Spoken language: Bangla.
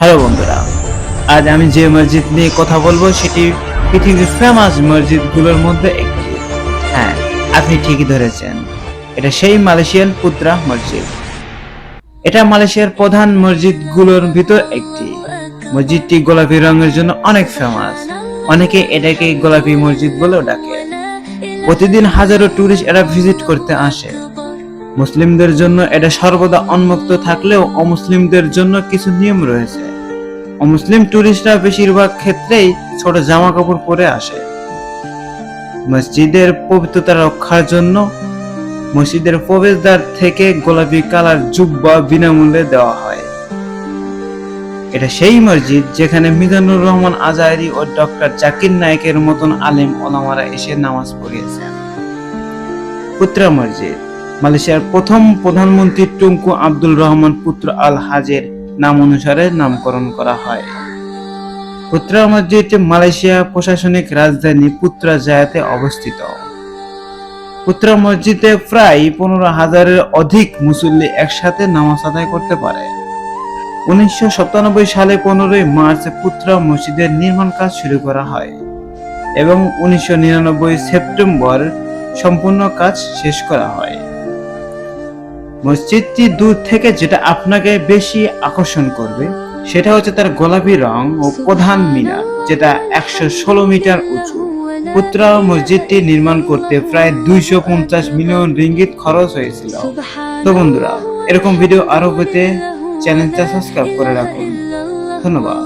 হ্যালো বন্ধুরা, আজ আমি যে মসজিদ নিয়ে কথা বলবো সেটি পৃথিবীর ফেমাস মসজিদগুলোর মধ্যে একটি। হ্যাঁ, আপনি ঠিকই ধরেছেন, এটা সেই মালয়েশিয়ান পুত্রা মসজিদ। এটা মালয়েশিয়ার প্রধান মসজিদগুলোর ভিতর একটি। মসজিদটি গোলাপি রঙের জন্য অনেক ফেমাস। অনেকে এটাকে গোলাপি মসজিদ বলেও ডাকে। প্রতিদিন হাজারো টুরিস্ট এটা ভিজিট করতে আসে। মুসলিমদের জন্য এটা সর্বদা উন্মুক্ত থাকলেও অমুসলিমদের জন্য কিছু নিয়ম রয়েছে। অমুসলিম টুরিস্টরা বেশিরভাগ ক্ষেত্রেই ছোট জামা কাপড় পরে আসে। মসজিদের পবিত্রতা রক্ষার জন্য মসজিদের প্রবেশদ্বার থেকে গোলাপি কালার জুব্বা বিনামূল্যে দেওয়া হয়। এটা সেই মসজিদ যেখানে মিজানুর রহমান আজহারী ও ডক্টর জাকির নায়েকের মতন আলেম ওলামারা এসে নামাজ পড়িয়েছেন। পুত্রা মসজিদ মালয়েশিয়ার প্রথম প্রধানমন্ত্রী টুংকু আব্দুল রহমান পুত্র আল হাজের নাম অনুসারে নামকরণ করা হয়। পুত্রা মসজিদটি মালয়েশিয়া প্রশাসনিক রাজধানী পুত্রাজায়াতে অবস্থিত। পুত্রা মসজিদে প্রায় 15,000-এর অধিক মুসল্লি একসাথে নামাজ আদায় করতে পারে। 1997 সালে 15 মার্চ পুত্রা মসজিদের নির্মাণ কাজ শুরু করা হয় এবং 1999 সেপ্টেম্বর সম্পূর্ণ কাজ শেষ করা হয়। মসজিদটি দূর থেকে যেটা আপনাকে বেশি আকর্ষণ করবে সেটা হচ্ছে তার গোলাপি রং ও প্রধান মিনার, যেটা 116 মিটার উঁচু। পুত্রা মসজিদটি নির্মাণ করতে প্রায় 250 মিলিয়ন রিঙ্গিত খরচ হয়েছিল। তো বন্ধুরা, এরকম ভিডিও আরো পেতে চ্যানেলটা সাবস্ক্রাইব করে রাখুন। ধন্যবাদ।